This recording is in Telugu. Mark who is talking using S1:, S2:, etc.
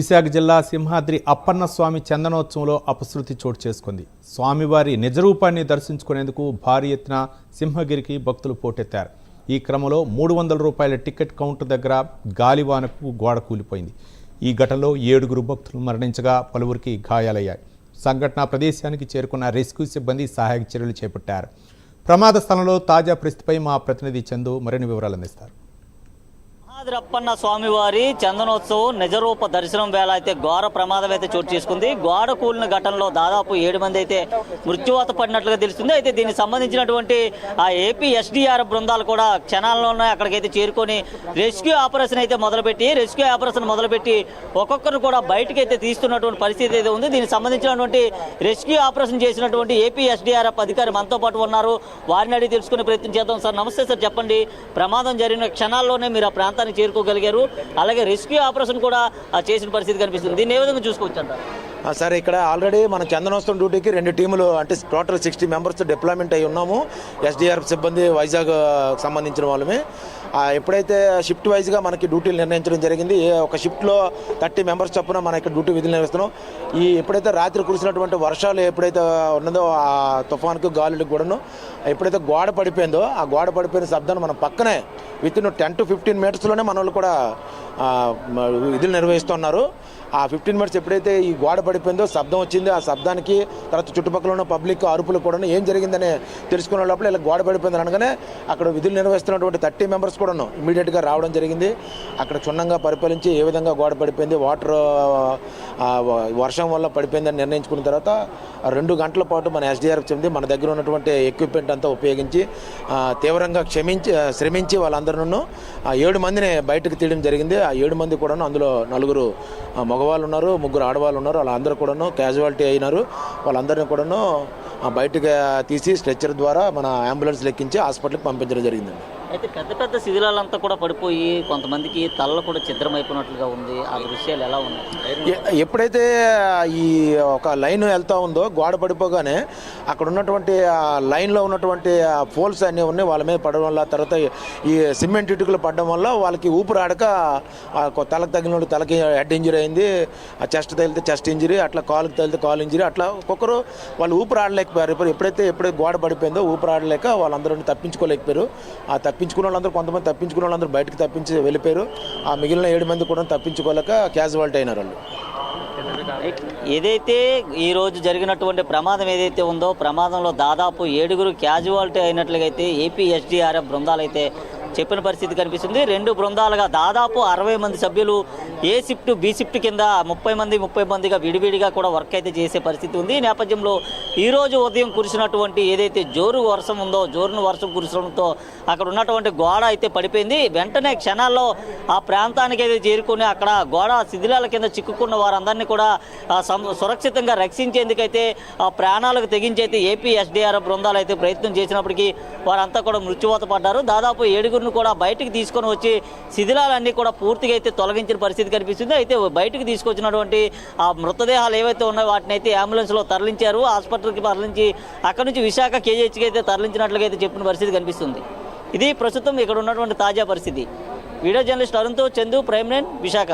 S1: విశాఖ జిల్లా సింహాద్రి అప్పన్న స్వామి చందనోత్సవంలో అపశృతి చోటు చేసుకుంది. స్వామివారి నిజరూపాన్ని దర్శించుకునేందుకు భారీ ఎత్తున సింహగిరికి భక్తులు పోటెత్తారు. ఈ క్రమంలో 300 రూపాయల టికెట్ కౌంటర్ దగ్గర గాలివానకు గోడ కూలిపోయింది. ఈ ఘటనలో 7 భక్తులు మరణించగా పలువురికి గాయాలయ్యాయి. సంఘటనా ప్రదేశానికి చేరుకున్న రెస్క్యూ సిబ్బంది సహాయక చర్యలు చేపట్టారు. ప్రమాద స్థలంలో తాజా పరిస్థితిపై మా ప్రతినిధి చందు మరిన్ని వివరాలు అందిస్తారు.
S2: సింహాద్రి అప్పన్న స్వామివారి చందనోత్సవం నిజరూప దర్శనం వేళ అయితే ఘోర ప్రమాదం అయితే చోటు చేసుకుంది. గోడ కూలిన ఘటనలో దాదాపు 7 మంది అయితే మృత్యువాత పడినట్లుగా తెలుస్తుంది. అయితే దీనికి సంబంధించినటువంటి ఆ ఏపీ ఎస్డీఆర్ఎఫ్ బృందాలు కూడా క్షణాల్లోనే అక్కడికైతే చేరుకొని రెస్క్యూ ఆపరేషన్ అయితే మొదలుపెట్టి ఒక్కొక్కరు కూడా బయటకు అయితే తీస్తున్నటువంటి పరిస్థితి అయితే ఉంది. దీనికి సంబంధించినటువంటి రెస్క్యూ ఆపరేషన్ చేసినటువంటి ఏపీ ఎస్డీఆర్ఎఫ్ అధికారి మనతో పాటు ఉన్నారు. వారిని అడిగి తెలుసుకునే ప్రయత్నం చేద్దాం. సార్ నమస్తే సార్, చెప్పండి, ప్రమాదం జరిగిన క్షణాల్లోనే మీరు ఆ ప్రాంతానికి చేరుకోగలిగారు, అలాగే రెస్క్యూ ఆపరేషన్ కూడా చేసిన పరిస్థితి కనిపిస్తుంది. దీన్ని ఏ విధంగా చూసుకోవచ్చు అంటారు?
S3: సరే, ఇక్కడ ఆల్రెడీ మన చందనోత్సవం డ్యూటీకి 2 టీములు అంటే టోటల్ 60 మెంబర్స్ డిప్లాయ్మెంట్ అయి ఉన్నాము. ఎస్డీఆర్ఎఫ్ సిబ్బంది వైజాగ్ సంబంధించిన వాళ్ళమే. ఎప్పుడైతే షిఫ్ట్ వైజ్గా మనకి డ్యూటీలు నిర్ణయించడం జరిగింది. ఒక షిఫ్ట్లో 30 మెంబర్స్ చొప్పున మన ఇక్కడ డ్యూటీ విధులు నిర్వహిస్తున్నాం. ఎప్పుడైతే రాత్రి కురిసినటువంటి వర్షాలు ఎప్పుడైతే ఉన్నదో ఆ తుఫాన్కు గాలులకు కూడాను ఎప్పుడైతే గోడ పడిపోయిందో ఆ గోడ పడిపోయిన శబ్దాన్ని మనం పక్కనే వితిన్ 10 to 15 మినిట్స్లోనే మన వాళ్ళు కూడా విధులు నిర్వహిస్తున్నారు. ఆ 15 మినిట్స్ ఎప్పుడైతే ఈ గోడ పడిపోయిందో శబ్దం వచ్చింది. ఆ శబ్దానికి తర్వాత చుట్టుపక్కల ఉన్న పబ్లిక్ అరుపులు కూడా ఏం జరిగిందని తెలుసుకునే లోపల ఇలా గోడ పడిపోయింది అనగానే అక్కడ విధులు నిర్వహిస్తున్నటువంటి 30 మెంబర్స్ కూడా ఇమీడియట్గా రావడం జరిగింది. అక్కడ క్షుణ్ణంగా పరిపాలించి ఏ విధంగా గోడ పడిపోయింది, వాటర్ వర్షం వల్ల పడిపోయిందని నిర్ణయించుకున్న తర్వాత 2 గంటల పాటు మన ఎస్డీఆర్ఎఫ్ చెంది మన దగ్గర ఉన్నటువంటి ఎక్విప్మెంట్ అంతా ఉపయోగించి తీవ్రంగా శ్రమించి వాళ్ళందరూ 7 మందిని బయటకు తీయడం జరిగింది. ఆ 7 మంది కూడా అందులో 4 మగవాళ్ళు ఉన్నారు, 3 ఆడవాళ్ళు ఉన్నారు. వాళ్ళందరూ కూడాను క్యాజువాలిటీ అయినారు. వాళ్ళందరినీ కూడాను బయటకు తీసి స్ట్రెచ్చర్ ద్వారా మన అంబులెన్స్ లెక్కించి హాస్పిటల్కి పంపించడం జరిగిందండి.
S2: అయితే పెద్ద శిథిలాలంతా కూడా పడిపోయి కొంతమందికి తలలు కూడా ఛిద్రమైపోయినట్లుగా ఉంది. ఆ దృశ్యాలు ఎలా ఉన్నాయి?
S3: ఎప్పుడైతే ఈ ఒక లైన్ వెళ్తూ ఉందో గోడ పడిపోగానే అక్కడ ఉన్నటువంటి లైన్లో ఉన్నటువంటి పోల్స్ అన్నీ ఉన్నాయి. వాళ్ళ మీద పడడం వల్ల తర్వాత ఈ సిమెంట్ ఇటుకలు పడడం వల్ల వాళ్ళకి ఊపిరాడక తలకు తగిలిన తలకి హెడ్ ఇంజరీ అయింది, చెస్ట్ తగిలితే చెస్ట్ ఇంజరీ, అట్లా కాలుకి తగిలితే కాలు ఇంజరీ, అట్లా ఒక్కొక్కరు వాళ్ళు ఊపిరాడలేకపోయారు. ఎప్పుడైతే గోడ పడిపోయిందో ఊపిరాడలేక వాళ్ళందరూ తప్పించుకోలేకపోయారు. ఆ తప్పించుకున్న వాళ్ళందరూ కొంతమంది తప్పించుకున్న వాళ్ళందరూ బయటకు తప్పించి వెళ్ళిపోయారు. ఆ మిగిలిన 7 మంది కూడా తప్పించుకోలేక క్యాజువాలిటీ అయినారు వాళ్ళు.
S2: ఏదైతే ఈరోజు జరిగినటువంటి ప్రమాదం ఏదైతే ఉందో ప్రమాదంలో దాదాపు 7 క్యాజువాలిటీ అయినట్లుగా అయితే ఏపీ ఎస్డీఆర్ఎఫ్ బృందాలు అయితే చెప్పిన పరిస్థితి కనిపిస్తుంది. 2 బృందాలుగా దాదాపు 60 మంది సభ్యులు ఏ షిఫ్ట్ బి షిఫ్ట్ కింద 30 మందిగా విడివిడిగా కూడా వర్క్ అయితే చేసే పరిస్థితి ఉంది. ఈ నేపథ్యంలో ఈరోజు ఉదయం కురిసినటువంటి ఏదైతే జోరు వర్షం కురిసడంతో అక్కడ ఉన్నటువంటి గోడ అయితే పడిపోయింది. వెంటనే క్షణాల్లో ఆ ప్రాంతానికి అయితే చేరుకుని అక్కడ గోడ శిథిలాల కింద చిక్కుకున్న వారందరినీ కూడా సురక్షితంగా రక్షించేందుకైతే ప్రాణాలకు తెగించి అయితే ఏపీ ఎస్డీఆర్ఎఫ్ బృందాలు అయితే ప్రయత్నం చేసినప్పటికీ వారంతా కూడా మృత్యువాత పడ్డారు. దాదాపు 7 కూడా బయటకు తీసుకొని వచ్చి శిథిలాలన్నీ కూడా పూర్తిగా అయితే తొలగించిన పరిస్థితి కనిపిస్తుంది. అయితే బయటకు తీసుకొచ్చినటువంటి ఆ మృతదేహాలు ఏవైతే ఉన్నాయో వాటిని అయితే అంబులెన్స్లో తరలించారు. హాస్పిటల్కి తరలించి అక్కడి నుంచి విశాఖ కేజీహెచ్కి అయితే తరలించినట్లుగా అయితే చెప్పిన పరిస్థితి కనిపిస్తుంది. ఇది ప్రస్తుతం ఇక్కడ ఉన్నటువంటి తాజా పరిస్థితి. వీడియో జర్నలిస్ట్ అరుణ్తో చందు, ప్రైమ్ 9 విశాఖ.